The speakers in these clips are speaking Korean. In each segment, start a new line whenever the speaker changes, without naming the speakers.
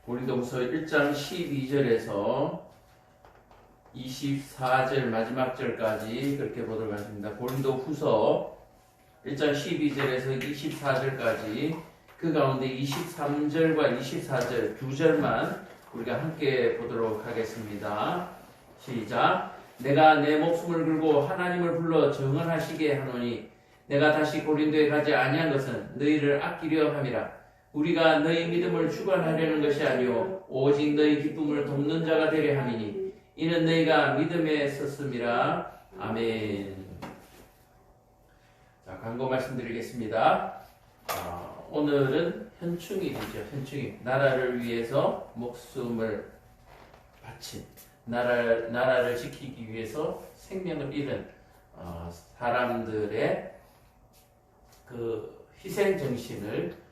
고린도후서 1장 12절에서 24절 마지막 절까지 그렇게 보도록 하겠습니다. 고린도후서 1장 12절에서 24절까지 그 가운데 23절과 24절 두 절만 우리가 함께 보도록 하겠습니다. 시작. 내가 내 목숨을 걸고 하나님을 불러 정언하시게 하노니 내가 다시 고린도에 가지 아니한 것은 너희를 아끼려 함이라. 우리가 너희 믿음을 주관하려는 것이 아니오 오직 너희 기쁨을 돕는 자가 되려 함이니 이는 너희가 믿음에 섰음이라. 아멘. 자, 광고 말씀드리겠습니다. 오늘은 현충일이죠. 현충일. 나라를 위해서 목숨을 바친, 나라를 지키기 위해서 생명을 잃은 사람들의 그 희생 정신을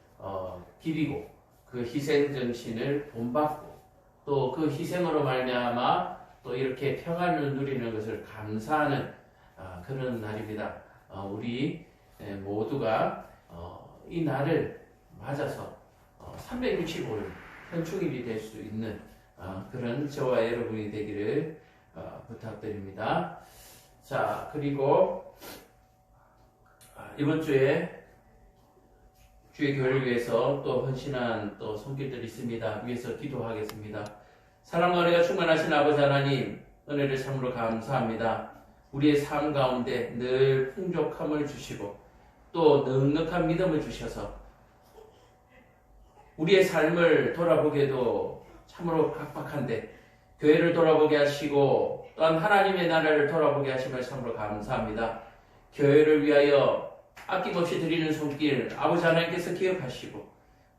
기리고 그 희생 정신을 본받고 또 그 희생으로 말미암아 또 이렇게 평안을 누리는 것을 감사하는 그런 날입니다. 우리 모두가 이 날을 맞아서 365일 현충일이 될 수 있는 그런 저와 여러분이 되기를 부탁드립니다. 자, 그리고 이번 주에 주의 교회를 위해서 또 헌신한 또 손길들이 있습니다. 위해서 기도하겠습니다. 사랑과 은혜가 충만하신 아버지 하나님, 은혜를 참으로 감사합니다. 우리의 삶 가운데 늘 풍족함을 주시고 또 넉넉한 믿음을 주셔서 우리의 삶을 돌아보기에도 참으로 각박한데 교회를 돌아보게 하시고 또한 하나님의 나라를 돌아보게 하심을 참으로 감사합니다. 교회를 위하여 아낌없이 드리는 손길 아버지 하나님께서 기억하시고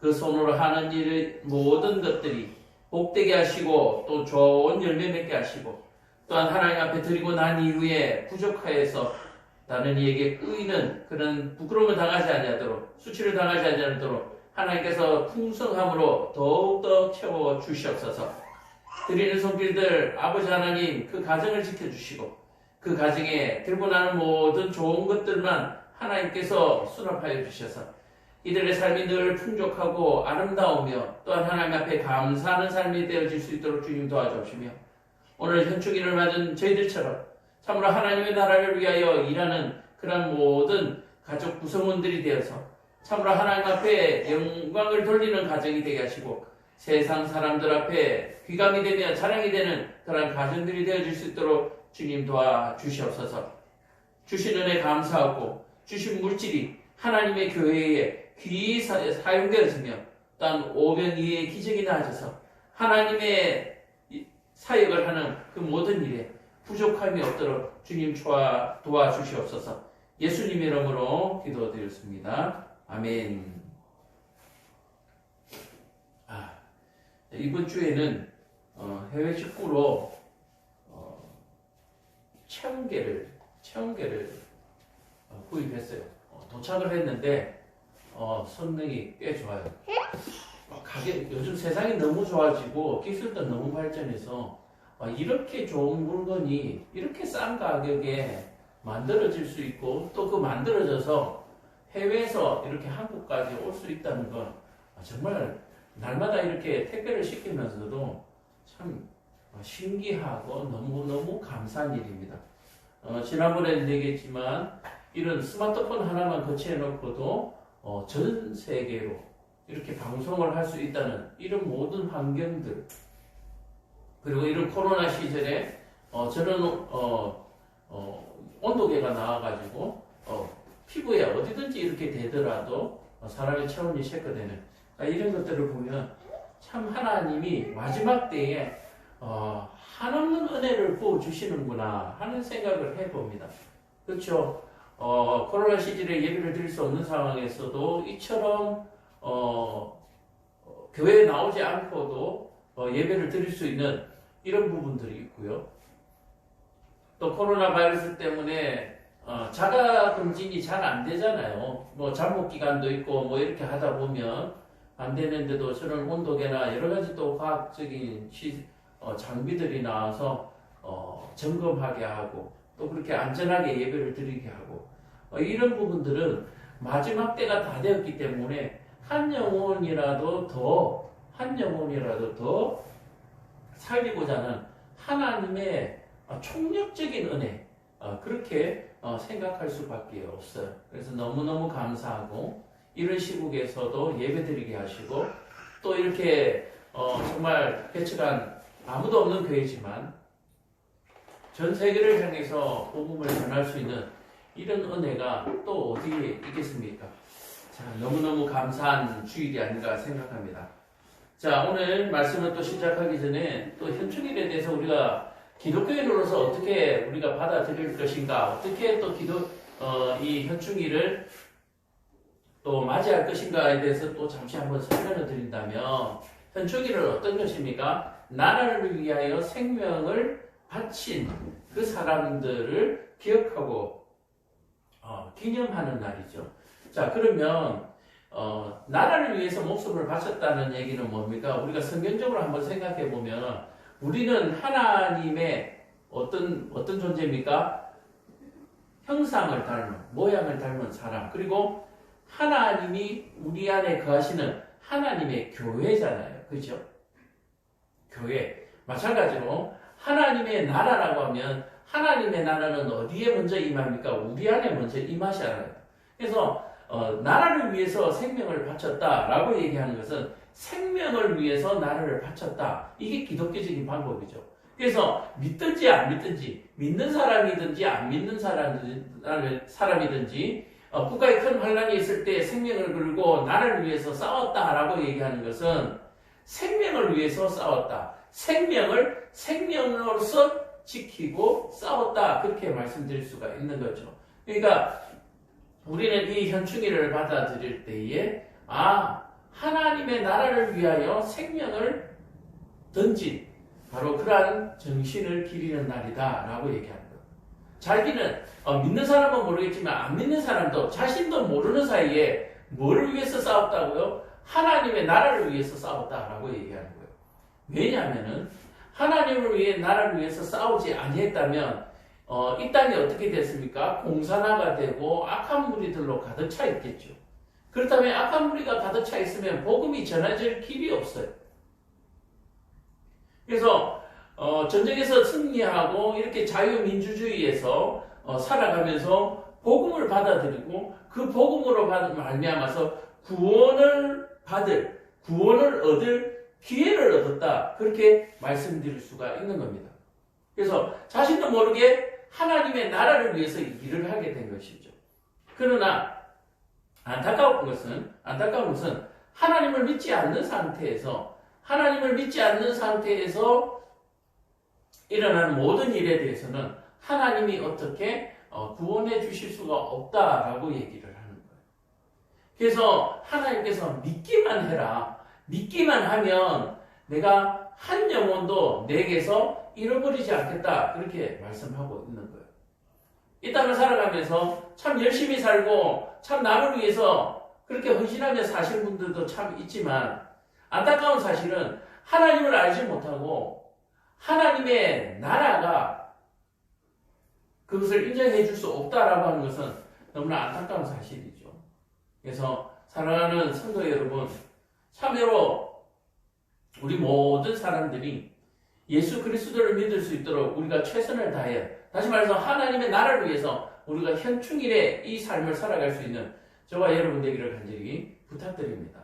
그 손으로 하는 일 모든 것들이 복되게 하시고 또 좋은 열매 맺게 하시고 또한 하나님 앞에 드리고 난 이후에 부족하여서 다른 이에게 끄이는 그런 부끄러움을 당하지 아니하도록 수치를 당하지 아니하도록 하나님께서 풍성함으로 더욱더 채워 주시옵소서. 드리는 손길들 아버지 하나님 그 가정을 지켜주시고 그 가정에 들고 나는 모든 좋은 것들만 하나님께서 수납하여 주셔서 이들의 삶이 늘 풍족하고 아름다우며 또한 하나님 앞에 감사하는 삶이 되어질 수 있도록 주님 도와주시며 오늘 현충일을 맞은 저희들처럼 참으로 하나님의 나라를 위하여 일하는 그런 모든 가족 구성원들이 되어서 참으로 하나님 앞에 영광을 돌리는 가정이 되게 하시고 세상 사람들 앞에 귀감이 되며 자랑이 되는 그런 가정들이 되어질 수 있도록 주님 도와주시옵소서. 주신 은혜 감사하고 주신 물질이 하나님의 교회에 귀히 사용되어지며 또한 오병 이의 기적이 나아져서 하나님의 사역을 하는 그 모든 일에 부족함이 없도록 주님 도와주시옵소서. 예수님의 이름으로 기도드렸습니다. 아멘. 이번 주에는 해외 직구로 체험계를 구입했어요. 도착을 했는데 성능이 꽤 좋아요. 요즘 세상이 너무 좋아지고 기술도 너무 발전해서 이렇게 좋은 물건이 이렇게 싼 가격에 만들어질 수 있고 또 그 만들어져서 해외에서 이렇게 한국까지 올 수 있다는 건 정말 날마다 이렇게 택배를 시키면서도 참 신기하고 너무너무 감사한 일입니다. 지난번에는 얘기했지만 이런 스마트폰 하나만 거치해놓고도 전 세계로 이렇게 방송을 할 수 있다는 이런 모든 환경들 그리고 이런 코로나 시절에 저런 온도계가 나와가지고 피부에 어디든지 이렇게 되더라도 사람의 체온이 체크되는 이런 것들을 보면 참 하나님이 마지막 때에 한없는 은혜를 부어주시는구나 하는 생각을 해봅니다. 그렇죠? 코로나 시절에 예배를 드릴 수 없는 상황에서도 이처럼 교회에 나오지 않고도 예배를 드릴 수 있는 이런 부분들이 있고요. 또 코로나 바이러스 때문에 자가 검진이 잘 안 되잖아요. 뭐 잠복 기간도 있고 뭐 이렇게 하다 보면 안 되는데도 저런 온도계나 여러 가지 또 과학적인 장비들이 나와서 점검하게 하고 또 그렇게 안전하게 예배를 드리게 하고 이런 부분들은 마지막 때가 다 되었기 때문에 한 영혼이라도 더 한 영혼이라도 더 살리고자 하는 하나님의 총력적인 은혜, 그렇게 생각할 수밖에 없어요. 그래서 너무너무 감사하고, 이런 시국에서도 예배드리게 하시고, 또 이렇게 정말 개척한 아무도 없는 교회지만 전 세계를 향해서 복음을 전할 수 있는 이런 은혜가 또 어디에 있겠습니까? 자, 너무너무 감사한 주일이 아닌가 생각합니다. 자, 오늘 말씀을 또 시작하기 전에 또 현충일에 대해서 우리가 기독교인으로서 어떻게 우리가 받아들일 것인가, 어떻게 또 이 현충일을 또 맞이할 것인가에 대해서 또 잠시 한번 설명을 드린다면, 현충일은 어떤 것입니까? 나라를 위하여 생명을 바친 그 사람들을 기억하고 기념하는 날이죠. 자, 그러면 나라를 위해서 목숨을 바쳤다는 얘기는 뭡니까? 우리가 성경적으로 한번 생각해 보면 우리는 하나님의 어떤 존재입니까? 형상을 닮은, 모양을 닮은 사람, 그리고 하나님이 우리 안에 거하시는 하나님의 교회잖아요. 그죠? 교회. 마찬가지로 하나님의 나라라고 하면 하나님의 나라는 어디에 먼저 임합니까? 우리 안에 먼저 임하셔야. 그래서 나라를 위해서 생명을 바쳤다라고 얘기하는 것은 생명을 위해서 나라를 바쳤다. 이게 기독교적인 방법이죠. 그래서 믿든지 안 믿든지, 믿는 사람이든지 안 믿는 사람이든지 국가에 큰 환란이 있을 때 생명을 걸고 나라를 위해서 싸웠다라고 얘기하는 것은 생명을 위해서 싸웠다. 생명을 생명으로서 지키고 싸웠다. 그렇게 말씀드릴 수가 있는 거죠. 그러니까 우리는 이 현충일을 받아들일 때에 하나님의 나라를 위하여 생명을 던진 바로 그러한 정신을 기리는 날이다 라고 얘기하는 거예요. 자기는 믿는 사람은 모르겠지만 안 믿는 사람도 자신도 모르는 사이에 뭐를 위해서 싸웠다고요? 하나님의 나라를 위해서 싸웠다라고 얘기하는 거예요. 왜냐하면은 하나님을 위해 나라를 위해서 싸우지 아니했다면 이 땅이 어떻게 됐습니까? 공산화가 되고 악한 무리들로 가득 차 있겠죠. 그렇다면 악한 무리가 가득 차 있으면 복음이 전해질 길이 없어요. 그래서 전쟁에서 승리하고 이렇게 자유민주주의에서 살아가면서 복음을 받아들이고 그 복음으로 말미암아서 구원을 얻을 기회를 얻었다. 그렇게 말씀드릴 수가 있는 겁니다. 그래서 자신도 모르게 하나님의 나라를 위해서 일을 하게 된 것이죠. 그러나 안타까운 것은 하나님을 믿지 않는 상태에서 일어나는 모든 일에 대해서는 하나님이 어떻게 구원해 주실 수가 없다라고 얘기를 하는 거예요. 그래서 하나님께서 믿기만 해라. 믿기만 하면 내가 한 영혼도 내게서 잃어버리지 않겠다. 그렇게 말씀하고 있는 거예요. 이 땅을 살아가면서 참 열심히 살고 참 남을 위해서 그렇게 헌신하며 사신 분들도 참 있지만 안타까운 사실은 하나님을 알지 못하고 하나님의 나라가 그것을 인정해 줄 수 없다라고 하는 것은 너무나 안타까운 사실이죠. 그래서 사랑하는 성도 여러분, 참여로 우리 모든 사람들이 예수 그리스도를 믿을 수 있도록 우리가 최선을 다해, 다시 말해서 하나님의 나라를 위해서 우리가 현충일에 이 삶을 살아갈 수 있는 저와 여러분 되기를 간절히 부탁드립니다.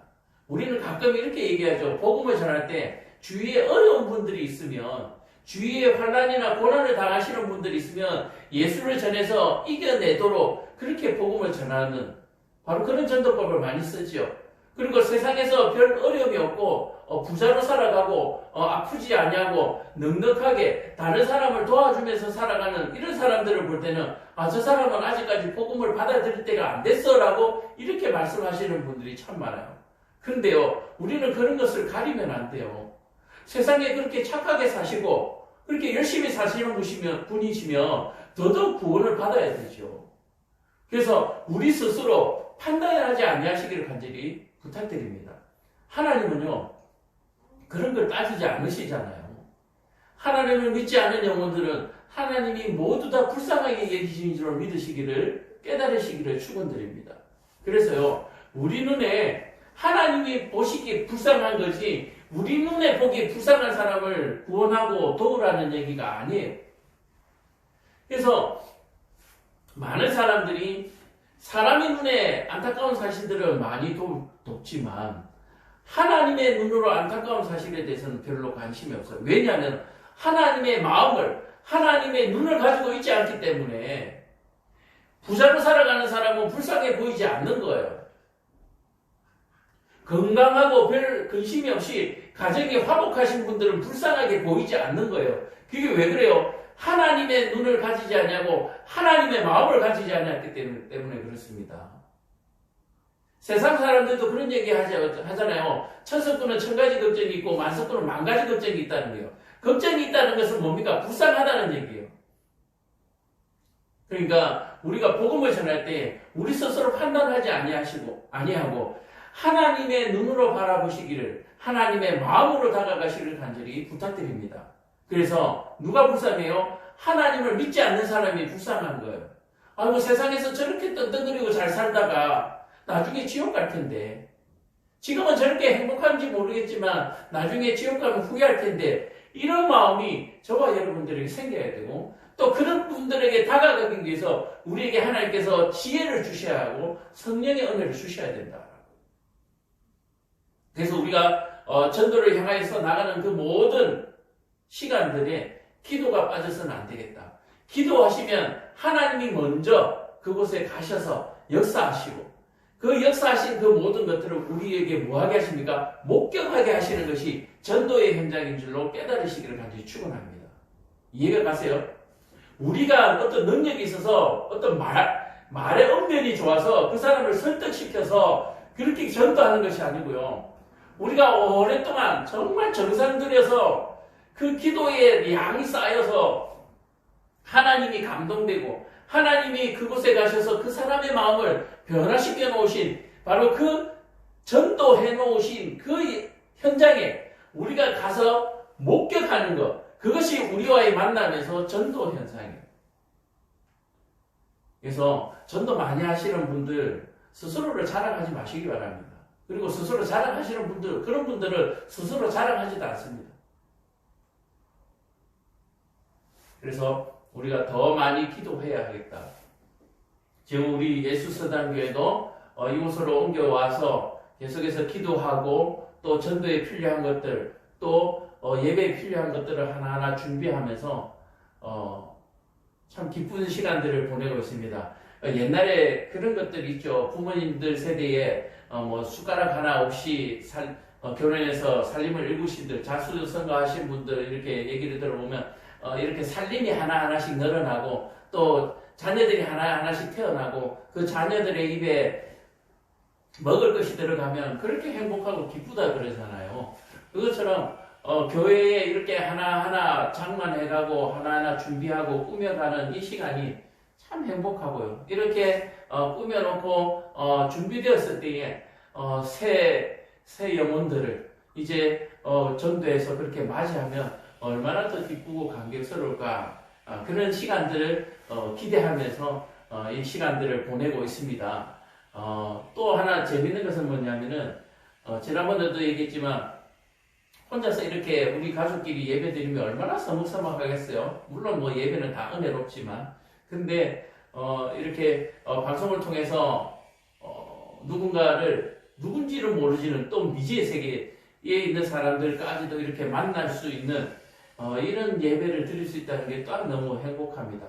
우리는 가끔 이렇게 얘기하죠. 복음을 전할 때 주위에 어려운 분들이 있으면, 주위에 환난이나 고난을 당하시는 분들이 있으면 예수를 전해서 이겨내도록 그렇게 복음을 전하는 바로 그런 전도법을 많이 쓰지요. 그리고 세상에서 별 어려움이 없고 부자로 살아가고 아프지 아니하고 넉넉하게 다른 사람을 도와주면서 살아가는 이런 사람들을 볼 때는 저 사람은 아직까지 복음을 받아들일 때가 안 됐어 라고 이렇게 말씀하시는 분들이 참 많아요. 그런데요, 우리는 그런 것을 가리면 안 돼요. 세상에 그렇게 착하게 사시고 그렇게 열심히 사시는 분이시면 더더욱 구원을 받아야 되죠. 그래서 우리 스스로 판단하지 아니하시기를 간절히 부탁드립니다. 하나님은요, 그런 걸 따지지 않으시잖아요. 하나님을 믿지 않는 영혼들은 하나님이 모두 다 불쌍하게 여기시는 줄 믿으시기를, 깨달으시기를 축원드립니다. 그래서요, 우리 눈에 하나님이 보시기에 불쌍한 것이 우리 눈에 보기에 불쌍한 사람을 구원하고 도우라는 얘기가 아니에요. 그래서 많은 사람들이 사람의 눈에 안타까운 사실들을 많이 돕지만 하나님의 눈으로 안타까운 사실에 대해서는 별로 관심이 없어요. 왜냐하면 하나님의 마음을, 하나님의 눈을 가지고 있지 않기 때문에 부자로 살아가는 사람은 불쌍해 보이지 않는 거예요. 건강하고 별 근심이 없이 가정이 화목하신 분들은 불쌍하게 보이지 않는 거예요. 그게 왜 그래요? 하나님의 눈을 가지지 않냐고 하나님의 마음을 가지지 않았기 때문에 그렇습니다. 세상 사람들도 그런 얘기 하잖아요. 천석구는 천 가지 걱정이 있고 만석구는 만 가지 걱정이 있다는 거예요. 걱정이 있다는 것은 뭡니까? 불쌍하다는 얘기예요. 그러니까 우리가 복음을 전할 때 우리 스스로 판단하지 아니하고 하나님의 눈으로 바라보시기를, 하나님의 마음으로 다가가시기를 간절히 부탁드립니다. 그래서 누가 불쌍해요? 하나님을 믿지 않는 사람이 불쌍한 거예요. 아이고, 세상에서 저렇게 떵떵거리고 잘 살다가 나중에 지옥 갈 텐데, 지금은 저렇게 행복한지 모르겠지만 나중에 지옥 가면 후회할 텐데, 이런 마음이 저와 여러분들에게 생겨야 되고, 또 그런 분들에게 다가가기 위해서 우리에게 하나님께서 지혜를 주셔야 하고 성령의 은혜를 주셔야 된다. 그래서 우리가 전도를 향하여서 나가는 그 모든 시간들에 기도가 빠져서는 안 되겠다. 기도하시면 하나님이 먼저 그곳에 가셔서 역사하시고 그 역사하신 그 모든 것들을 우리에게 뭐하게 하십니까? 목격하게 하시는 것이 전도의 현장인 줄로 깨달으시기를 간절히 축원합니다. 이해가 가세요? 우리가 어떤 능력이 있어서 어떤 말의 언변이 좋아서 그 사람을 설득시켜서 그렇게 전도하는 것이 아니고요. 우리가 오랫동안 정말 정성 들여서 그 기도의 양이 쌓여서 하나님이 감동되고 하나님이 그곳에 가셔서 그 사람의 마음을 변화시켜 놓으신 바로 그 전도해 놓으신 그 현장에 우리가 가서 목격하는 것, 그것이 우리와의 만남에서 전도 현상이에요. 그래서 전도 많이 하시는 분들 스스로를 자랑하지 마시기 바랍니다. 그리고 스스로 자랑하시는 분들, 그런 분들은 스스로 자랑하지도 않습니다. 그래서 우리가 더 많이 기도해야 하겠다. 지금 우리 예수서당교회도 이곳으로 옮겨와서 계속해서 기도하고 또 전도에 필요한 것들, 또 예배에 필요한 것들을 하나하나 준비하면서 참 기쁜 시간들을 보내고 있습니다. 옛날에 그런 것들이 있죠. 부모님들 세대에 숟가락 하나 없이 결혼해서 살림을 일구신들, 자수성가하신 분들 이렇게 얘기를 들어보면 이렇게 살림이 하나하나씩 늘어나고 또 자녀들이 하나하나씩 태어나고 그 자녀들의 입에 먹을 것이 들어가면 그렇게 행복하고 기쁘다 그러잖아요. 그것처럼 교회에 이렇게 하나하나 장만해가고 하나하나 준비하고 꾸며가는 이 시간이 참 행복하고요. 이렇게 꾸며놓고 준비되었을 때에 새 영혼들을 이제 전도해서 그렇게 맞이하면 얼마나 더 기쁘고 감격스러울까. 그런 시간들을 기대하면서 이 시간들을 보내고 있습니다. 또 하나 재밌는 것은 뭐냐면은 지난번에도 얘기했지만 혼자서 이렇게 우리 가족끼리 예배 드리면 얼마나 서먹서먹하겠어요. 물론 뭐 예배는 다 은혜롭지만 근데 이렇게 방송을 통해서 누군가를 누군지를 모르지는 또 미지의 세계에 있는 사람들까지도 이렇게 만날 수 있는 이런 예배를 드릴 수 있다는 게 또 너무 행복합니다.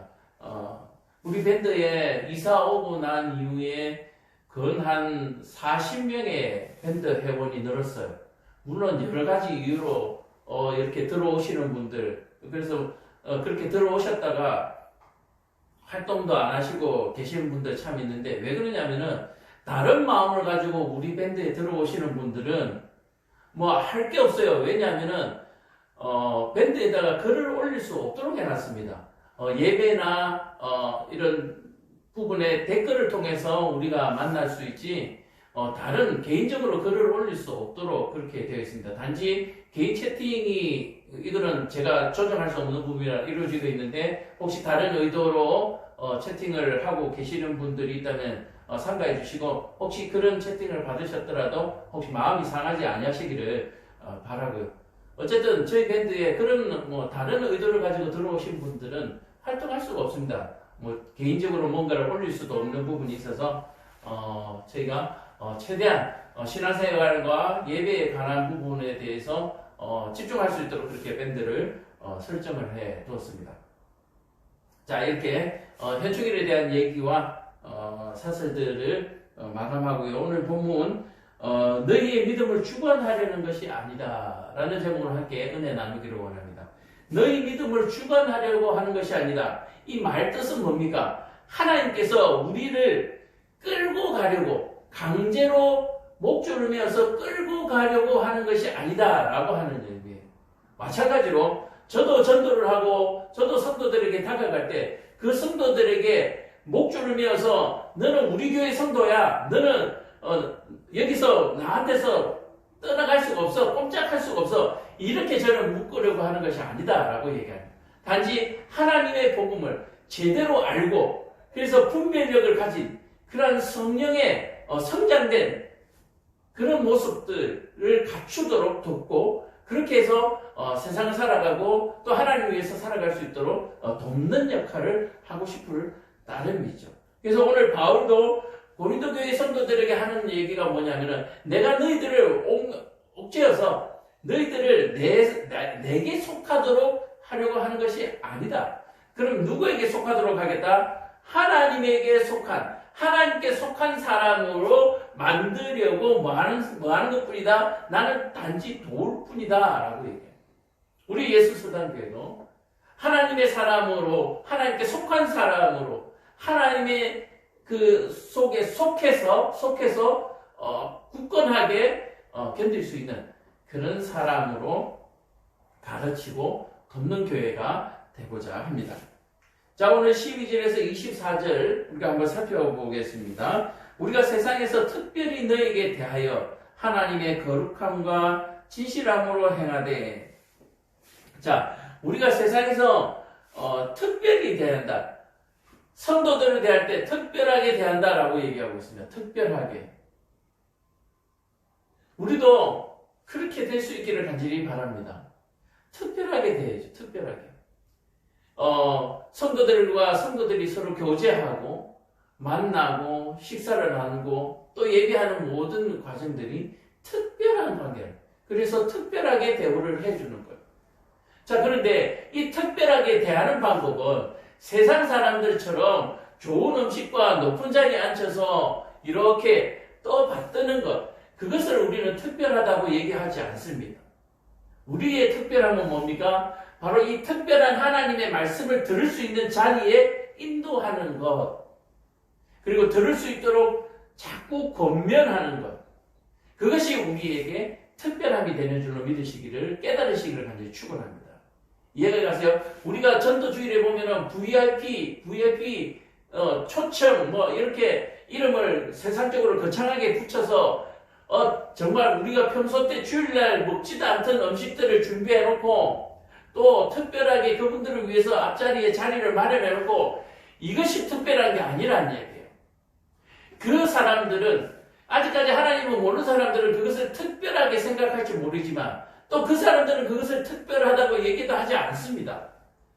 우리 밴드에 이사 오고 난 이후에 근 한 40명의 밴드 회원이 늘었어요. 물론 여러 가지 이유로 이렇게 들어오시는 분들, 그래서 그렇게 들어오셨다가 활동도 안 하시고 계시는 분들 참 있는데 왜 그러냐면은 다른 마음을 가지고 우리 밴드에 들어오시는 분들은 뭐 할 게 없어요. 왜냐하면은 밴드에다가 글을 올릴 수 없도록 해놨습니다. 예배나 이런 부분에 댓글을 통해서 우리가 만날 수 있지 다른 개인적으로 글을 올릴 수 없도록 그렇게 되어 있습니다. 단지 개인 채팅이 이거는 제가 조정할 수 없는 부분이라 이루어지고 있는데 혹시 다른 의도로 채팅을 하고 계시는 분들이 있다면 삼가해 주시고 혹시 그런 채팅을 받으셨더라도 혹시 마음이 상하지 아니하시기를 바라고요. 어쨌든 저희 밴드에 그런 뭐 다른 의도를 가지고 들어오신 분들은 활동할 수가 없습니다. 뭐 개인적으로 뭔가를 올릴 수도 없는 부분이 있어서 저희가 최대한 신앙생활과 예배에 관한 부분에 대해서 집중할 수 있도록 그렇게 밴드를 설정을 해 두었습니다. 자, 이렇게 현충일에 대한 얘기와 사설들을 마감하고요. 오늘 본문 너희의 믿음을 주관하려는 것이 아니다 라는 제목으로 함께 은혜 나누기를 원합니다. 너희 믿음을 주관하려고 하는 것이 아니다. 이 말 뜻은 뭡니까? 하나님께서 우리를 끌고 가려고 강제로 목줄을 메어서 끌고 가려고 하는 것이 아니다 라고 하는 얘기예요. 마찬가지로 저도 전도를 하고 저도 성도들에게 다가갈 때 그 성도들에게 목줄을 메어서 너는 우리 교회 성도야. 너는 여기서 나한테서 떠나갈 수가 없어. 꼼짝할 수가 없어. 이렇게 저는 묶으려고 하는 것이 아니다 라고 얘기합니다. 단지 하나님의 복음을 제대로 알고 그래서 분별력을 가진 그러한 성령의 성장된 그런 모습들을 갖추도록 돕고 그렇게 해서 세상을 살아가고 또 하나님을 위해서 살아갈 수 있도록 돕는 역할을 하고 싶을 따름이죠. 그래서 오늘 바울도 고린도 교회 성도들에게 하는 얘기가 뭐냐면은 내가 너희들을 옥죄어서 너희들을 내게 속하도록 하려고 하는 것이 아니다. 그럼 누구에게 속하도록 하겠다? 하나님께 속한 사람으로 만들려고 뭐 하는 것 뿐이다. 나는 단지 도울 뿐이다. 라고 얘기해요. 우리 예수서단교회도 하나님의 사람으로, 하나님께 속한 사람으로, 하나님의 그 속에 속해서 굳건하게 견딜 수 있는 그런 사람으로 가르치고 돕는 교회가 되고자 합니다. 자, 오늘 12절에서 24절 우리가 한번 살펴보겠습니다. 우리가 세상에서 특별히 너에게 대하여 하나님의 거룩함과 진실함으로 행하되. 자, 우리가 세상에서 특별히 대한다. 성도들을 대할 때 특별하게 대한다라고 얘기하고 있습니다. 특별하게. 우리도 그렇게 될 수 있기를 간절히 바랍니다. 특별하게 대해야죠. 특별하게. 성도들과 성도들이 서로 교제하고 만나고 식사를 나누고 또 예배하는 모든 과정들이 특별한 관계예요. 그래서 특별하게 대우를 해주는 거예요. 자, 그런데 이 특별하게 대하는 방법은 세상 사람들처럼 좋은 음식과 높은 자리에 앉혀서 이렇게 떠받드는 것, 그것을 우리는 특별하다고 얘기하지 않습니다. 우리의 특별함은 뭡니까? 바로 이 특별한 하나님의 말씀을 들을 수 있는 자리에 인도하는 것, 그리고 들을 수 있도록 자꾸 권면하는 것, 그것이 우리에게 특별함이 되는 줄로 믿으시기를, 깨달으시기를 간절히 축원합니다. 이해가 가세요? 우리가 전도주일에 보면은 VIP, 초청, 이렇게 이름을 세상적으로 거창하게 붙여서, 정말 우리가 평소 때 주일날 먹지도 않던 음식들을 준비해놓고, 또 특별하게 그분들을 위해서 앞자리에 자리를 마련해놓고, 이것이 특별한 게 아니라는 얘기예요. 그 사람들은, 아직까지 하나님을 모르는 사람들은 그것을 특별하게 생각할지 모르지만, 또 그 사람들은 그것을 특별하다고 얘기도 하지 않습니다.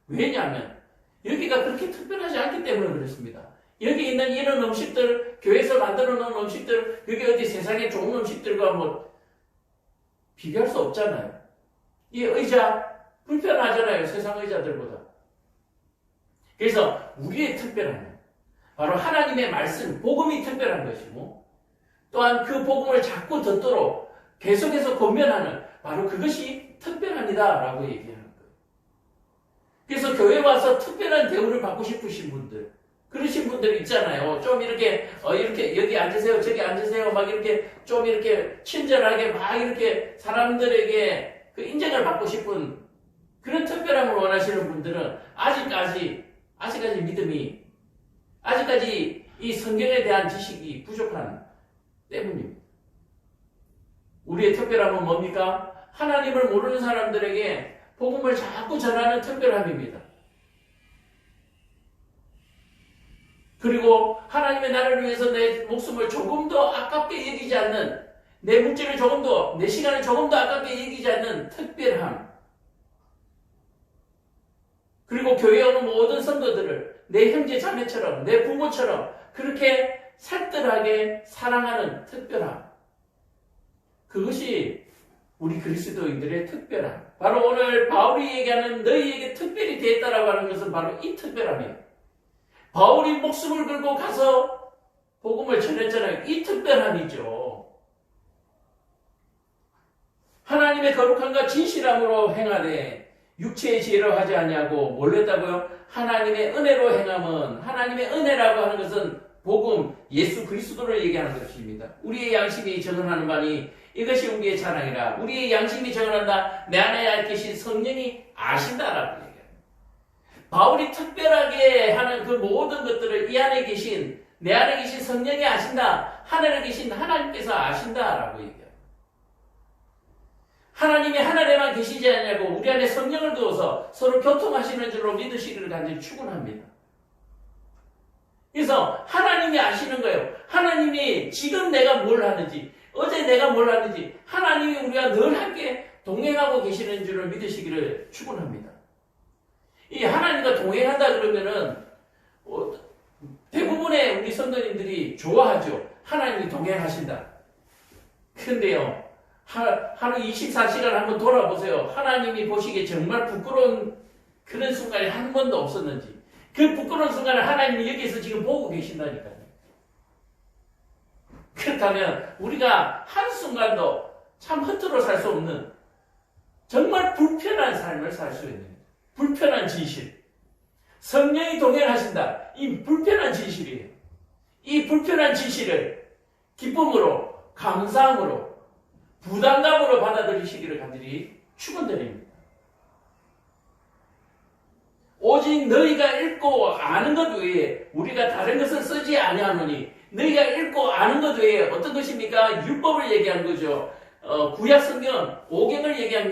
왜냐하면 여기가 그렇게 특별하지 않기 때문에 그렇습니다. 여기 있는 이런 음식들, 교회에서 만들어 놓은 음식들, 여기 어디 세상에 좋은 음식들과 비교할 수 없잖아요. 이 의자 불편하잖아요. 세상 의자들보다. 그래서 우리의 특별함은 바로 하나님의 말씀, 복음이 특별한 것이고, 또한 그 복음을 자꾸 듣도록 계속해서 권면하는 바로 그것이 특별합니다 라고 얘기하는 거예요. 그래서 교회 와서 특별한 대우를 받고 싶으신 분들, 그러신 분들 있잖아요. 좀 이렇게 여기 앉으세요, 저기 앉으세요, 이렇게 좀 이렇게 친절하게 이렇게 사람들에게 그 인정을 받고 싶은 그런 특별함을 원하시는 분들은 아직까지 믿음이, 아직까지 이 성경에 대한 지식이 부족한 때문입니다. 우리의 특별함은 뭡니까? 하나님을 모르는 사람들에게 복음을 자꾸 전하는 특별함입니다. 그리고 하나님의 나라를 위해서 내 목숨을 조금 더 아깝게 여기지 않는 내 물질을 조금도, 내 시간을 조금도 아깝게 여기지 않는 특별함. 그리고 교회에 오는 모든 성도들을 내 형제 자매처럼, 내 부모처럼 그렇게 살뜰하게 사랑하는 특별함. 그것이 우리 그리스도인들의 특별함. 바로 오늘 바울이 얘기하는 너희에게 특별히 되었다라고 하는 것은 바로 이 특별함이에요. 바울이 목숨을 걸고 가서 복음을 전했잖아요. 이 특별함이죠. 하나님의 거룩함과 진실함으로 행하되 육체의 지혜로 하지 아니하고 뭘 했다고요? 하나님의 은혜로 행함은, 하나님의 은혜라고 하는 것은 복음, 예수 그리스도를 얘기하는 것입니다. 우리의 양심이 정언하는 바니 이것이 우리의 자랑이라. 우리의 양심이 정언한다. 내 안에 계신 성령이 아신다라고 얘기합니다. 바울이 특별하게 하는 그 모든 것들을 이 안에 계신, 내 안에 계신 성령이 아신다. 하늘에 계신 하나님께서 아신다라고 얘기합니다. 하나님이 하늘에만 계시지 않냐고 우리 안에 성령을 두어서 서로 교통하시는 줄로 믿으시기를 간절히 축원합니다. 그래서 하나님이 아시는 거예요. 하나님이 지금 내가 뭘 하는지, 어제 내가 뭘 하는지 하나님이 우리가 늘 함께 동행하고 계시는 줄을 믿으시기를 축원합니다. 이 하나님과 동행한다 그러면은 대부분의 우리 성도님들이 좋아하죠. 하나님이 동행하신다. 근데요, 하루 24시간 한번 돌아보세요. 하나님이 보시기에 정말 부끄러운 그런 순간이 한 번도 없었는지, 그 부끄러운 순간을 하나님이 여기서 지금 보고 계신다니까요. 그렇다면 우리가 한순간도 참 허투루 살 수 없는 정말 불편한 삶을 살 수 있는 불편한 진실, 성령이 동행하신다. 이 불편한 진실이에요. 이 불편한 진실을 기쁨으로, 감사함으로, 부담감으로 받아들이시기를 간절히 축원드립니다. 오직 너희가 읽고 아는 것 외에 우리가 다른 것을 쓰지 아니하노니, 너희가 읽고 아는 것 외에 어떤 것입니까? 율법을 얘기한 거죠. 구약 성경 5경을 얘기한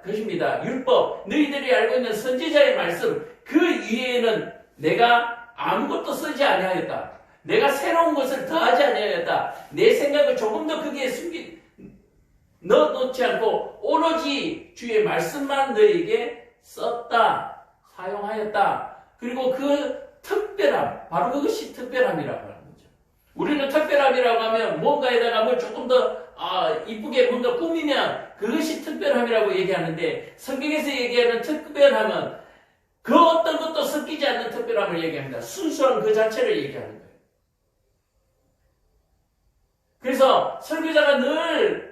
것입니다. 율법, 너희들이 알고 있는 선지자의 말씀, 그 위에는 내가 아무것도 쓰지 아니하였다. 내가 새로운 것을 더하지 아니하였다. 내 생각을 조금 더 거기에 넣어놓지 않고 오로지 주의 말씀만 너희에게 썼다, 사용하였다. 그리고 그 특별함, 바로 그것이 특별함이라고 하는 거죠. 우리는 특별함이라고 하면 뭔가에다가 뭘 조금 더 이쁘게 뭔가 꾸미면 그것이 특별함이라고 얘기하는데, 성경에서 얘기하는 특별함은 그 어떤 것도 섞이지 않는 특별함을 얘기합니다. 순수한 그 자체를 얘기하는 거예요. 그래서 설교자가 늘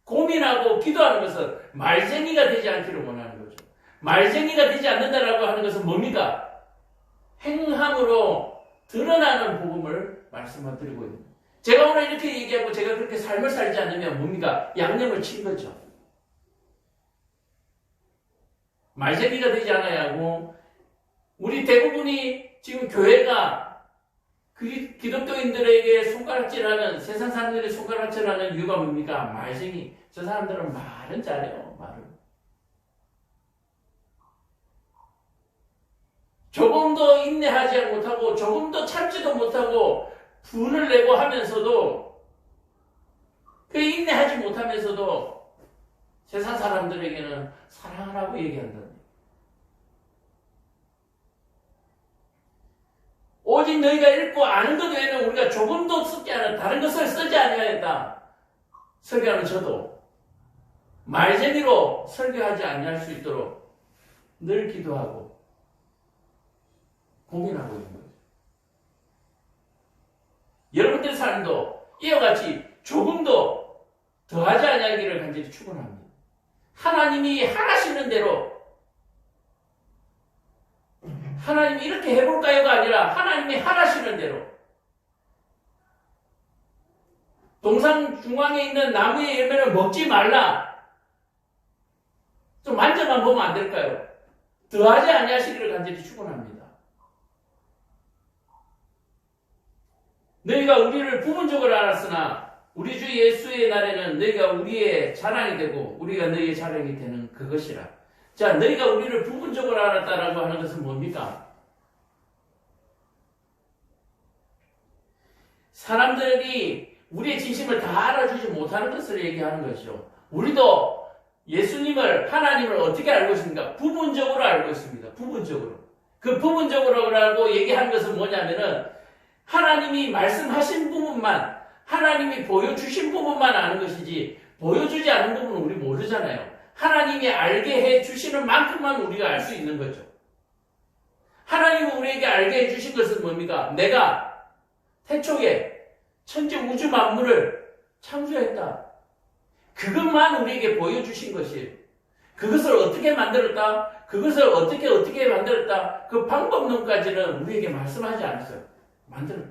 고민하고 기도하는 것은 말쟁이가 되지 않기를 원하는 거죠. 말쟁이가 되지 않는다라고 하는 것은 뭡니까? 행함으로 드러나는 복음을 말씀을 드리고 있는 거예요. 제가 오늘 이렇게 얘기하고 제가 그렇게 삶을 살지 않으면 뭡니까? 양념을 친 거죠. 말쟁이가 되지 않아야 하고, 우리 대부분이 지금 교회가 기독교인들에게 손가락질하는, 세상 사람들이 손가락질하는 이유가 뭡니까? 말쟁이. 저 사람들은 말은 잘해요. 말은. 조금 더 인내하지 못하고 조금 더 참지도 못하고 분을 내고 하면서도, 그 인내하지 못하면서도 세상 사람들에게는 사랑하라고 얘기한다. 오직 너희가 읽고 아는 것 외에는 우리가 조금도 쓰지 않아, 다른 것을 쓰지 아니하였다. 설교하는 저도 말쟁이로 설교하지 아니할 수 있도록 늘 기도하고 고민하고 있는 거죠. 여러분들 삶도 이와 같이 조금도 더하지 아니하기를 간절히 축원합니다. 하나님이 하라시는 대로, 하나님이 이렇게 해볼까요가 아니라 하나님이 하라시는 대로, 동상 중앙에 있는 나무의 열매를 먹지 말라. 좀 만져만 보면 안 될까요? 더하지 아니하시기를 간절히 축원합니다. 너희가 우리를 부분적으로 알았으나 우리 주 예수의 날에는 너희가 우리의 자랑이 되고 우리가 너희의 자랑이 되는 그것이라. 자, 너희가 우리를 부분적으로 알았다라고 하는 것은 뭡니까? 사람들이 우리의 진심을 다 알아주지 못하는 것을 얘기하는 것이죠. 우리도 예수님을, 하나님을 어떻게 알고 있습니까? 부분적으로 알고 있습니다. 부분적으로. 그 부분적으로라고 얘기하는 것은 뭐냐면은 하나님이 말씀하신 부분만, 하나님이 보여주신 부분만 아는 것이지 보여주지 않은 부분은 우리 모르잖아요. 하나님이 알게 해주시는 만큼만 우리가 알 수 있는 거죠. 하나님은 우리에게 알게 해주신 것은 뭡니까? 내가 태초에 천지 우주 만물을 창조했다. 그것만 우리에게 보여주신 것이에요. 그것을 어떻게 만들었다? 그것을 어떻게 만들었다? 그 방법론까지는 우리에게 말씀하지 않았어요. 만들었다.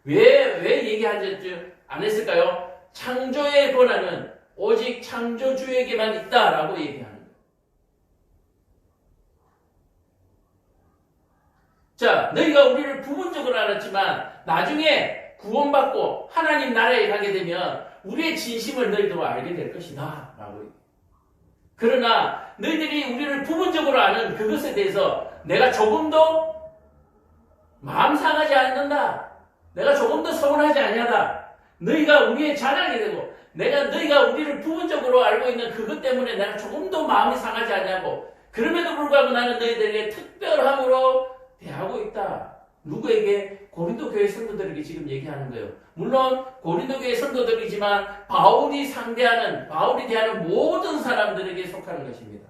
왜 얘기하지 않았을까요? 창조의 권한은 오직 창조주에게만 있다라고 얘기하는 거예요. 자, 너희가 우리를 부분적으로 알았지만 나중에 구원받고 하나님 나라에 가게 되면 우리의 진심을 너희도 알게 될 것이다 라고 얘기해요. 그러나 너희들이 우리를 부분적으로 아는 그것에 대해서 내가 조금도 마음 상하지 않는다. 내가 조금도 서운하지 아니하다. 너희가 우리의 자랑이 되고 너희가 우리를 부분적으로 알고 있는 그것 때문에 내가 조금도 마음이 상하지 않냐고. 그럼에도 불구하고 나는 너희들에게 특별함으로 대하고 있다. 누구에게? 고린도 교회 성도들에게 지금 얘기하는 거예요. 물론 고린도 교회 성도들이지만 바울이 대하는 모든 사람들에게 속하는 것입니다.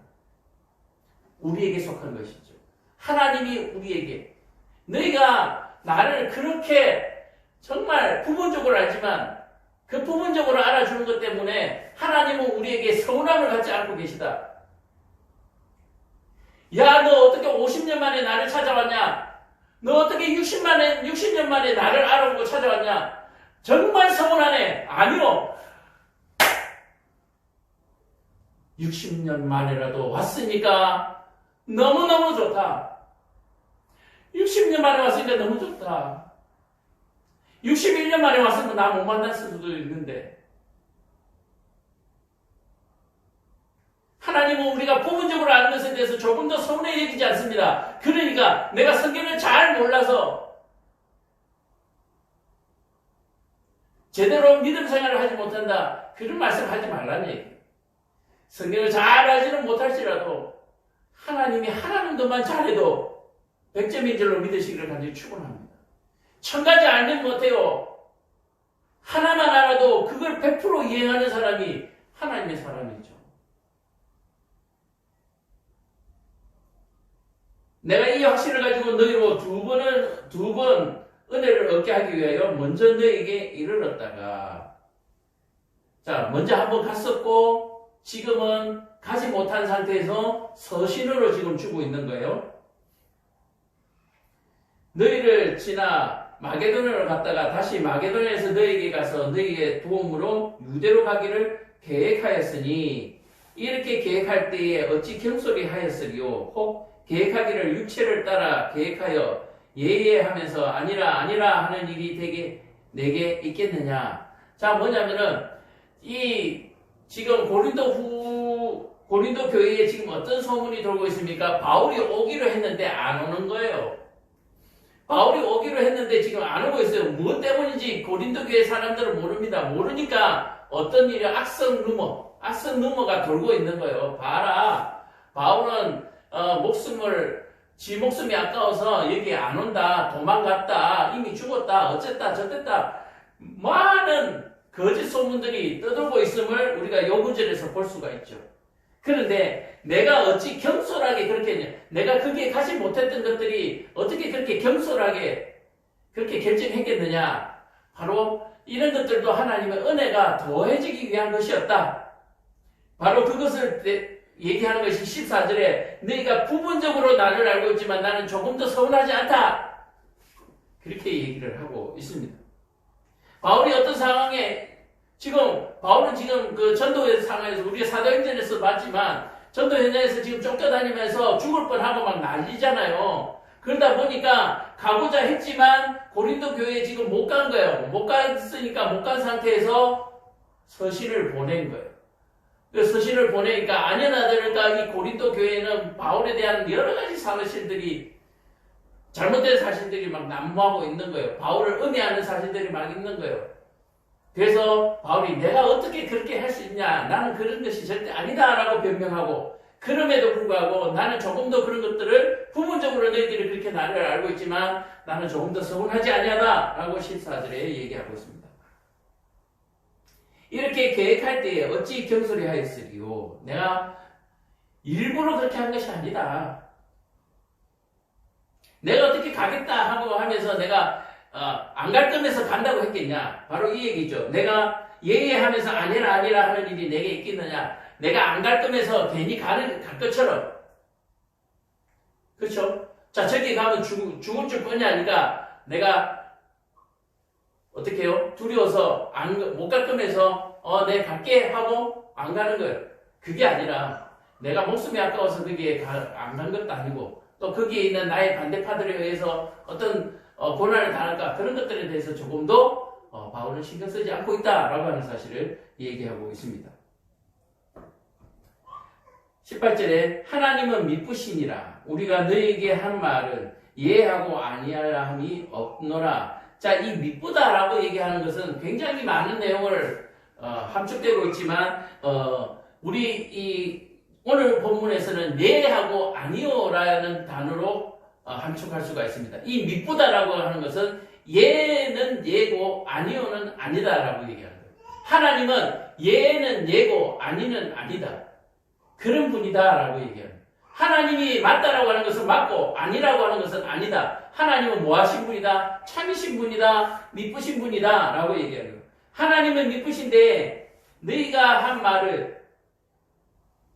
우리에게 속한 것이죠. 하나님이 우리에게 너희가 나를 그렇게 정말 부분적으로 알지만 그 부분적으로 알아주는 것 때문에 하나님은 우리에게 서운함을 갖지 않고 계시다. 야, 너 어떻게 50년 만에 나를 찾아왔냐? 너 어떻게 60년 만에 나를 알아보고 찾아왔냐? 정말 서운하네. 아니요. 60년 만에라도 왔으니까 너무너무 좋다. 60년 만에 왔으니까 너무 좋다. 61년 만에 왔으면 나 못 만났을 수도 있는데. 하나님은 우리가 부분적으로 아는 것에 대해서 조금 더 서운해 여기지 않습니다. 그러니까 내가 성경을 잘 몰라서 제대로 믿음 생활을 하지 못한다. 그런 말씀 하지 말라는 얘기예요. 성경을 잘 알지는 못할지라도 하나님이 하나님 것만 잘해도 백점인 줄로 믿으시기를 간절히 축원합니다. 1000가지 알면 못해요. 하나만 알아도 그걸 100% 이행하는 사람이 하나님의 사람이죠. 내가 이 확신을 가지고 너희로 두 번 은혜를 얻게 하기 위하여 먼저 너희에게 이르렀다가, 자, 먼저 한번 갔었고 지금은 가지 못한 상태에서 서신으로 지금 주고 있는 거예요. 너희를 지나 마게도냐로 갔다가 다시 마게도냐에서 너희에게 가서 너희의 도움으로 유대로 가기를 계획하였으니 이렇게 계획할 때에 어찌 경솔히 하였으리요? 혹 계획하기를 육체를 따라 계획하여 예예하면서 아니라 하는 일이 내게 있겠느냐? 자, 뭐냐면은 지금 고린도 교회에 지금 어떤 소문이 돌고 있습니까? 바울이 오기로 했는데 안 오는 거예요. 바울이 오기로 했는데 지금 안 오고 있어요. 무엇 때문인지 고린도 교회 사람들은 모릅니다. 모르니까 어떤 일이 악성 루머가 돌고 있는 거예요. 봐라, 바울은 지 목숨이 아까워서 여기 안 온다, 도망갔다, 이미 죽었다, 어쨌다 저쨌다, 많은 거짓 소문들이 떠돌고 있음을 우리가 요 구절에서 볼 수가 있죠. 그런데 내가 어찌 경솔하게 그렇게 했냐? 내가 거기에 가지 못했던 것들이 어떻게 그렇게 경솔하게 그렇게 결정했겠느냐? 바로 이런 것들도 하나님의 은혜가 더해지기 위한 것이었다. 바로 그것을 얘기하는 것이 14절에 너희가 부분적으로 나를 알고 있지만 나는 조금 더 서운하지 않다. 그렇게 얘기를 하고 있습니다. 바울이 어떤 상황에 바울은 지금 그 전도 상황에서 우리가 사도행전에서 봤지만 전도 현장에서 지금 쫓겨다니면서 죽을 뻔하고 막 난리잖아요. 그러다 보니까 가고자 했지만 고린도 교회에 지금 못 간 거예요. 못 갔으니까 못 간 상태에서 서신을 보낸 거예요. 그 서신을 보내니까 아니나 다를까 이 고린도 교회는 바울에 대한 여러 가지 잘못된 사실들이 막 난무하고 있는 거예요. 바울을 음해하는 사실들이 막 있는 거예요. 그래서 바울이 내가 어떻게 그렇게 할 수 있냐? 나는 그런 것이 절대 아니다라고 변명하고 그럼에도 불구하고 나는 조금 더 그런 것들을 부분적으로 너희들이 그렇게 나를 알고 있지만 나는 조금 더 서운하지 아니하다라고 14절에 얘기하고 있습니다. 이렇게 계획할 때에 어찌 경솔히 하였으리요? 내가 일부러 그렇게 한 것이 아니다. 내가 어떻게 가겠다 하고 하면서 내가 안 갈 거면서 간다고 했겠냐? 바로 이 얘기죠. 내가 예예하면서 아니라 하는 일이 내게 있겠느냐? 내가 안 갈 거면서 괜히 갈 것처럼. 그렇죠? 자, 저기 가면 죽을 줄 뻔하니까 내가 어떻게 해요? 두려워서 못 갈 거면서 내 갈게 하고 안 가는 거예요. 그게 아니라 내가 목숨이 아까워서 거기에 안 간 것도 아니고 또 거기에 있는 나의 반대파들에 의해서 어떤 고난을 당할까 그런 것들에 대해서 조금 더 바울은 신경 쓰지 않고 있다라고 하는 사실을 얘기하고 있습니다. 18절에 하나님은 미쁘시니라 우리가 너희에게 한 말은 예하고 아니함이 없노라. 자, 이 미쁘다라고 얘기하는 것은 굉장히 많은 내용을 함축되고 있지만 우리 오늘 본문에서는 예하고 아니오라는 단어로 함축할 수가 있습니다. 이 미쁘다라고 하는 것은 예는 예고 아니오는 아니다라고 얘기하는 거예요. 하나님은 예는 예고 아니는 아니다. 그런 분이다라고 얘기합니다. 하나님이 맞다라고 하는 것은 맞고 아니라고 하는 것은 아니다. 하나님은 뭐하신 분이다? 참이신 분이다. 미쁘신 분이다. 라고 얘기하는 거예요. 하나님은 미쁘신데 너희가 한 말을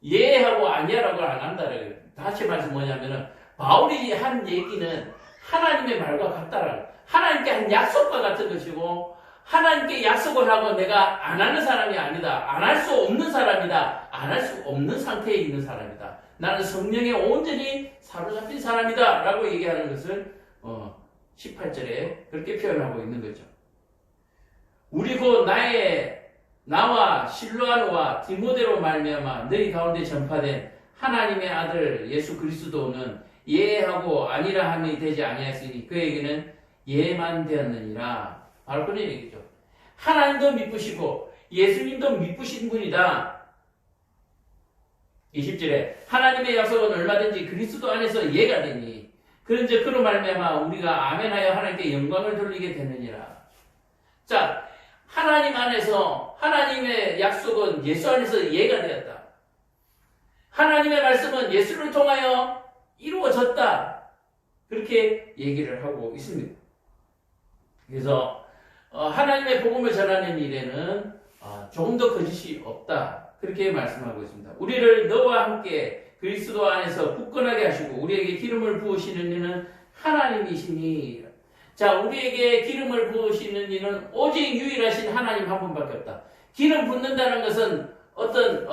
예하고 아니야라고 안 한다라고 해요. 다시 말해서 뭐냐면은 바울이 한 얘기는 하나님의 말과 같다라고. 하나님께 한 약속과 같은 것이고 하나님께 약속을 하고 내가 안 하는 사람이 아니다. 안 할 수 없는 사람이다. 안 할 수 없는 상태에 있는 사람이다. 나는 성령에 온전히 사로잡힌 사람이다. 라고 얘기하는 것을 18절에 그렇게 표현하고 있는 거죠. 우리 곧 나와 실로아노와 디모데로 말미암아 너희 가운데 전파된 하나님의 아들 예수 그리스도는 예하고 아니라 함이 되지 아니하였으니 그에게는 예만 되었느니라. 바로 그런 얘기죠. 하나님도 미쁘시고 예수님도 미쁘신 분이다. 20절에 하나님의 약속은 얼마든지 그리스도 안에서 예가 되니 그런즉 그로 말미암아 우리가 아멘하여 하나님께 영광을 돌리게 되느니라. 자, 하나님 안에서 하나님의 약속은 예수 안에서 예가 되었다. 하나님의 말씀은 예수를 통하여 이루어졌다. 그렇게 얘기를 하고 있습니다. 그래서 하나님의 복음을 전하는 일에는 조금 더 거짓이 없다. 그렇게 말씀하고 있습니다. 우리를 너와 함께 그리스도 안에서 굳건하게 하시고 우리에게 기름을 부으시는 이는 하나님이시니. 자, 우리에게 기름을 부으시는 이는 오직 유일하신 하나님 한 분밖에 없다. 기름 붓는다는 것은 어떤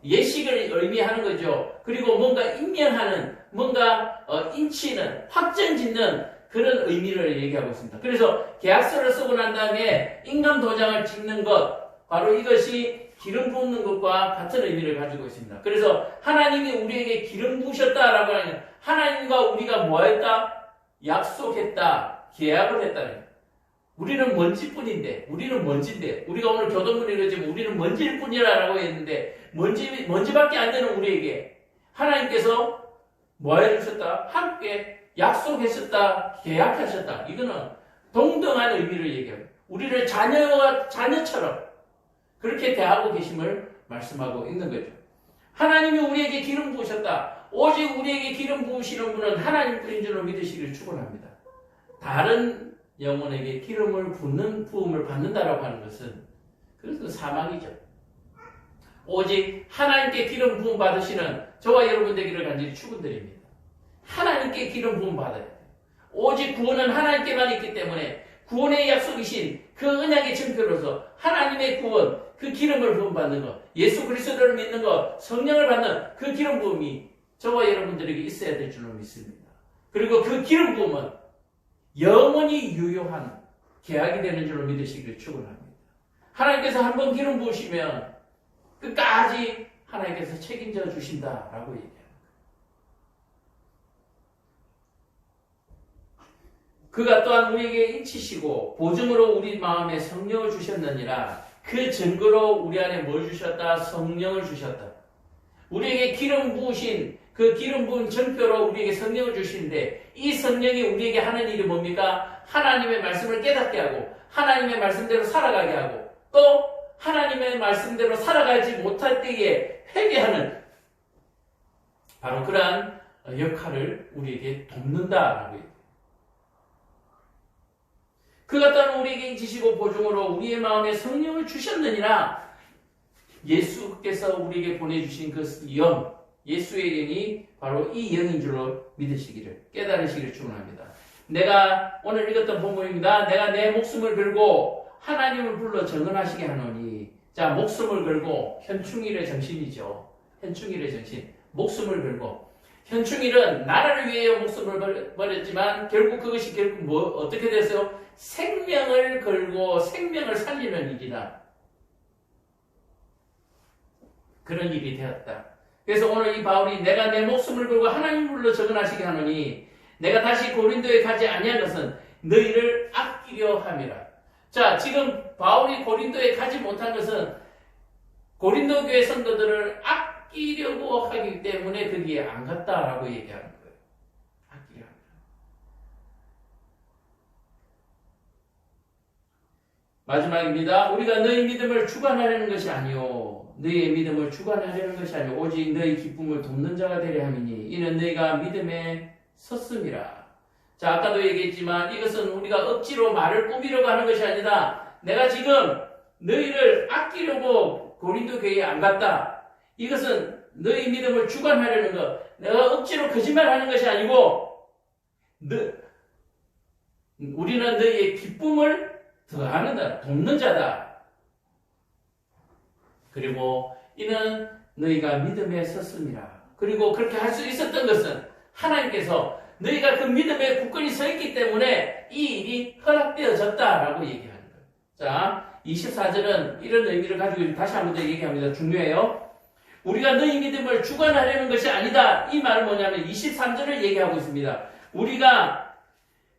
예식을 의미하는 거죠. 그리고 뭔가 임명하는, 뭔가 인치는, 확정짓는 그런 의미를 얘기하고 있습니다. 그래서 계약서를 쓰고 난 다음에 인감 도장을 찍는 것, 바로 이것이 기름 부는 것과 같은 의미를 가지고 있습니다. 그래서 하나님이 우리에게 기름 부으셨다라고 하는, 하나님과 우리가 뭐 했다? 약속했다. 계약을 했다는. 우리는 먼지뿐인데, 우리는 먼지인데, 우리가 오늘 교동문에 그러지만 우리는 먼지일 뿐이라고 했는데, 먼지밖에 안 되는 우리에게 하나님께서 뭐 해주셨다? 함께 약속했었다, 계약하셨다. 이거는 동등한 의미를 얘기합니다. 우리를 자녀처럼 그렇게 대하고 계심을 말씀하고 있는 거죠. 하나님이 우리에게 기름 부으셨다. 오직 우리에게 기름 부으시는 분은 하나님뿐인 줄로 믿으시기를 축원합니다. 다른 영혼에게 기름을 붓는 부음을 받는다라고 하는 것은 그래서 사망이죠. 오직 하나님께 기름 부음 받으시는 저와 여러분 되기를 간절히 축원드립니다. 하나님께 기름 부음 받아야 돼요. 오직 구원은 하나님께만 있기 때문에 구원의 약속이신 그 언약의 증표로서 하나님의 구원, 그 기름을 부음 받는 것, 예수 그리스도를 믿는 것, 성령을 받는 그 기름 부음이 저와 여러분들에게 있어야 될 줄로 믿습니다. 그리고 그 기름 부음은 영원히 유효한 계약이 되는 줄로 믿으시기를 축원합니다. 하나님께서 한번 기름 부으시면 끝까지 하나님께서 책임져 주신다라고 얘기합니다. 그가 또한 우리에게 인치시고 보증으로 우리 마음에 성령을 주셨느니라. 그 증거로 우리 안에 뭘 주셨다? 성령을 주셨다. 우리에게 기름 부으신 그 기름 부은 증표로 우리에게 성령을 주시는데 이 성령이 우리에게 하는 일이 뭡니까? 하나님의 말씀을 깨닫게 하고 하나님의 말씀대로 살아가게 하고 또 하나님의 말씀대로 살아가지 못할 때에 회개하는 바로 그러한 역할을 우리에게 돕는다라고 해요. 그가 또한 우리에게 인치시고 보증으로 우리의 마음에 성령을 주셨느니라. 예수께서 우리에게 보내주신 그 영, 예수의 영이 바로 이 영인 줄로 믿으시기를, 깨달으시기를 축원합니다. 내가 오늘 읽었던 본문입니다. 내가 내 목숨을 걸고 하나님을 불러 정언하시게 하노니. 자, 목숨을 걸고 현충일의 정신이죠. 현충일의 정신. 목숨을 걸고. 현충일은 나라를 위해 목숨을 버렸지만 결국 그것이 결국 어떻게 됐어요? 생명을 걸고 생명을 살리는 일이다. 그런 일이 되었다. 그래서 오늘 이 바울이 내가 내 목숨을 걸고 하나님을 불러 정언하시게 하노니 내가 다시 고린도에 가지 아니한 것은 너희를 아끼려 함이라. 자, 지금 바울이 고린도에 가지 못한 것은 고린도 교회 성도들을 아끼려고 하기 때문에 거기에 안 갔다라고 얘기하는 거예요. 아끼려 합니다. 마지막입니다. 우리가 너희 믿음을 주관하려는 것이 아니요 너희의 믿음을 주관하려는 것이 아니요 오직 너희 기쁨을 돕는 자가 되려 함이니 이는 너희가 믿음에 섰음이라. 자, 아까도 얘기했지만 이것은 우리가 억지로 말을 꾸미려고 하는 것이 아니다. 내가 지금 너희를 아끼려고 고린도 교회에 안 갔다. 이것은 너희 믿음을 주관하려는 것. 내가 억지로 거짓말하는 것이 아니고 우리는 너희의 기쁨을 더하는 자, 돕는 자다. 그리고 이는 너희가 믿음에 섰습니다. 그리고 그렇게 할 수 있었던 것은 하나님께서 너희가 그 믿음에 굳건히 서 있기 때문에 이 일이 허락되어졌다라고 얘기하는 거예요. 자, 24절은 이런 의미를 가지고 다시 한 번 더 얘기합니다. 중요해요. 우리가 너희 믿음을 주관하려는 것이 아니다. 이 말은 뭐냐면 23절을 얘기하고 있습니다. 우리가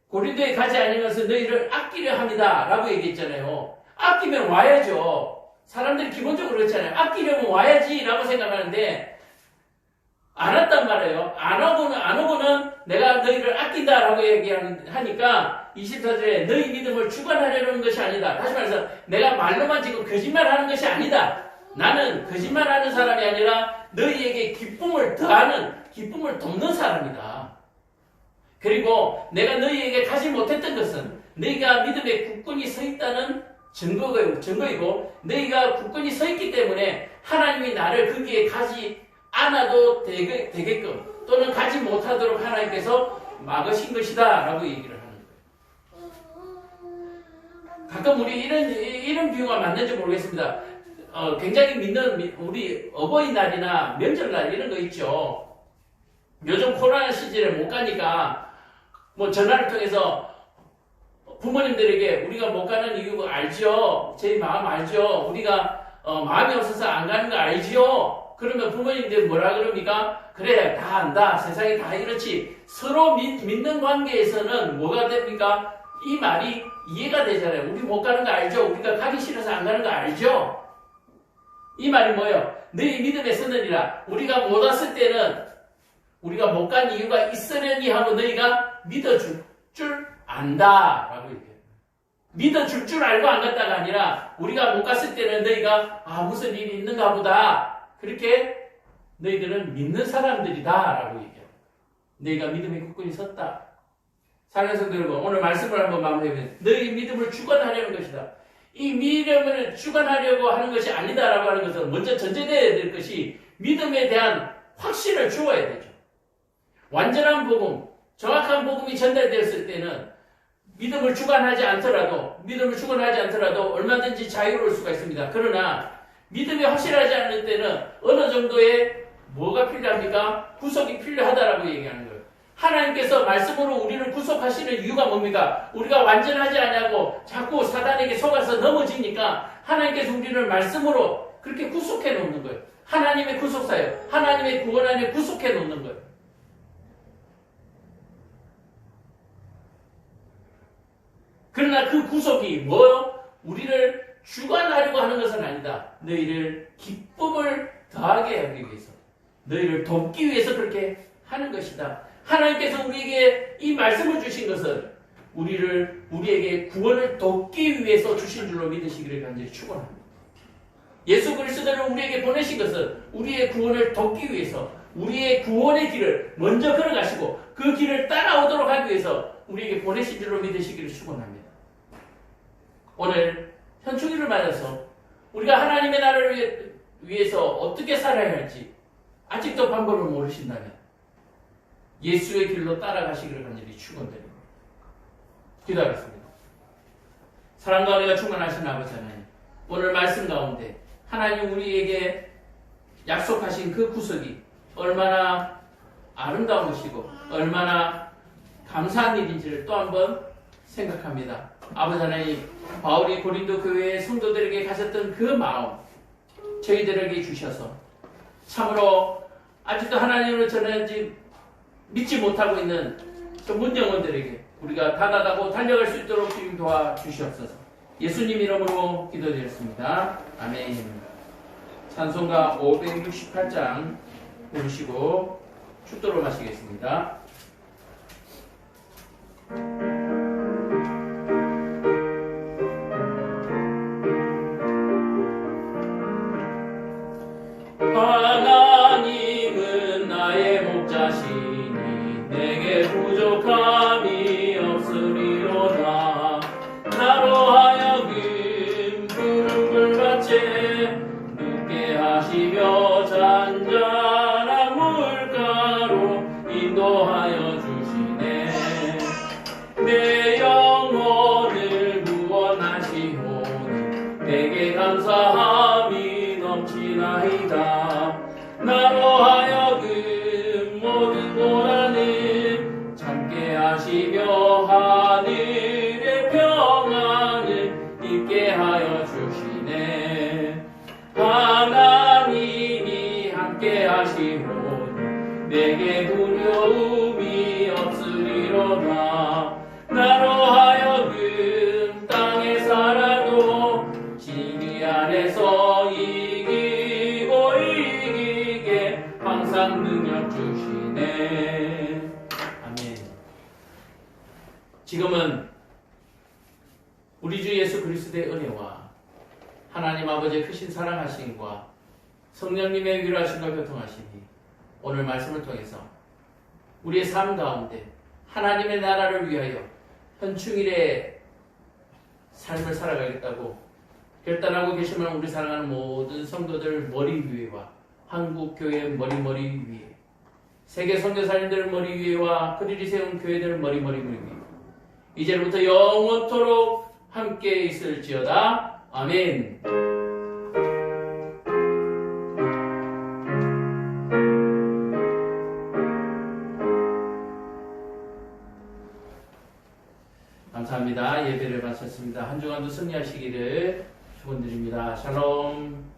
고린도에 가지 않으면서 너희를 아끼려 합니다. 라고 얘기했잖아요. 아끼면 와야죠. 사람들이 기본적으로 그렇잖아요. 아끼려면 와야지 라고 생각하는데 안 왔단 말이에요. 안 오고는 내가 너희를 아낀다라고 얘기하니까 24절에 너희 믿음을 주관하려는 것이 아니다. 다시 말해서 내가 말로만 지금 거짓말하는 것이 아니다. 나는 거짓말하는 사람이 아니라 너희에게 기쁨을 더하는, 기쁨을 돕는 사람이다. 그리고 내가 너희에게 가지 못했던 것은 너희가 믿음에 굳건히 서 있다는 증거이고 너희가 굳건히 서 있기 때문에 하나님이 나를 거기에 가지 않아도 되게끔 또는 가지 못하도록 하나님께서 막으신 것이다 라고 얘기를 하는 거예요. 가끔 우리 이런 비유가 맞는지 모르겠습니다. 굉장히 믿는 우리 어버이날이나 명절날 이런 거 있죠. 요즘 코로나 시즌에 못 가니까 뭐 전화를 통해서 부모님들에게 우리가 못 가는 이유 알죠? 제 마음 알죠? 우리가 마음이 없어서 안 가는 거 알죠? 그러면 부모님들 뭐라 그럽니까? 그래, 다 안다. 세상이 다 이렇지. 서로 믿는 관계에서는 뭐가 됩니까? 이 말이 이해가 되잖아요. 우리 못 가는 거 알죠? 우리가 가기 싫어서 안 가는 거 알죠? 이 말이 뭐예요? 너희 믿음에 서느니라. 우리가 못 왔을 때는 우리가 못 간 이유가 있으려니 하고 너희가 믿어줄 줄 안다. 라고 얘기해요. 믿어줄 줄 알고 안 갔다가 아니라 우리가 못 갔을 때는 너희가 무슨 일이 있는가 보다. 그렇게 너희들은 믿는 사람들이다 라고 얘기해요. 너희가 믿음에 굳건히 섰다. 사랑하는 성도 여러분, 오늘 말씀을 한번 마무리해보면 너희 믿음을 주관하려는 것이다. 이 믿음을 주관하려고 하는 것이 아니다라고 하는 것은 먼저 전제되어야 될 것이 믿음에 대한 확신을 주어야 되죠. 완전한 복음, 정확한 복음이 전달되었을 때는 믿음을 주관하지 않더라도 얼마든지 자유로울 수가 있습니다. 그러나 믿음이 확실하지 않을 때는 어느 정도의 뭐가 필요합니까? 구속이 필요하다라고 얘기하는 거예요. 하나님께서 말씀으로 우리를 구속하시는 이유가 뭡니까? 우리가 완전하지 않냐고 자꾸 사단에게 속아서 넘어지니까 하나님께서 우리를 말씀으로 그렇게 구속해 놓는 거예요. 하나님의 구속사예요. 하나님의 구원 안에 구속해 놓는 거예요. 그러나 그 구속이 뭐요? 우리를 주관하려고 하는 것은 아니다. 너희를 기쁨을 더하게 하기 위해서, 너희를 돕기 위해서 그렇게 하는 것이다. 하나님께서 우리에게 이 말씀을 주신 것은 우리에게 구원을 돕기 위해서 주신 줄로 믿으시기를 간절히 축원합니다. 예수 그리스도를 우리에게 보내신 것은 우리의 구원을 돕기 위해서, 우리의 구원의 길을 먼저 걸어가시고 그 길을 따라오도록 하기 위해서 우리에게 보내신 줄로 믿으시기를 축원합니다. 오늘 현충일을 맞아서 우리가 하나님의 나라를 위해서 어떻게 살아야 할지 아직도 방법을 모르신다면 예수의 길로 따라가시기를 간절히 축원드립니다. 기도하겠습니다. 사랑과 은혜가 충만하신 아버지 하나님, 오늘 말씀 가운데 하나님 우리에게 약속하신 그 구속이 얼마나 아름다운 것이고 얼마나 감사한 일인지를 또 한번 생각합니다. 아버지 하나님, 바울이 고린도 교회의 성도들에게 가졌던 그 마음 저희들에게 주셔서 참으로 아직도 하나님을 전하지 믿지 못하고 있는 저 문영원들에게 우리가 다가가고 달려갈 수 있도록 주님 도와주시옵소서. 예수님 이름으로 기도드렸습니다. 아멘. 찬송가 568장 부르시고 축도를 마시겠습니다. 하나님은 나의 목자시니 내게 부족함이 없으리로다. 나로 하여금 푸른 물밭에 눕게 하시며 잔잔한 물가로 인도하여 주시네. 내 영혼을 구원하시오니 내게 감사함이 넘치나이다. 나로 하여금 모든 고난을 참게 하시며 하늘의 평안을 있게 하여 주시네. 하나님이 함께 하시오니 내게 두려움이 없으리로다. 나로 하여금 땅에 살아도 진리 안에서 이기고 이기게 항상 능력 주시네. 아멘. 지금은 우리 주 예수 그리스도의 은혜와 하나님 아버지의 크신 사랑하심과 성령님의 위로하심과 교통하심이 오늘 말씀을 통해서 우리의 삶 가운데 하나님의 나라를 위하여 현충일의 삶을 살아가겠다고 결단하고 계시면 우리 사랑하는 모든 성도들 머리 위에와 한국교회 머리 위에, 세계 선교사님들 머리 위에와 그들이 세운 교회들 머리 위에 이제부터 영원토록 함께 있을지어다. 아멘. 감사합니다. 예배를 마쳤습니다. 한 주간도 승리하시기를 축원드립니다. 샬롬.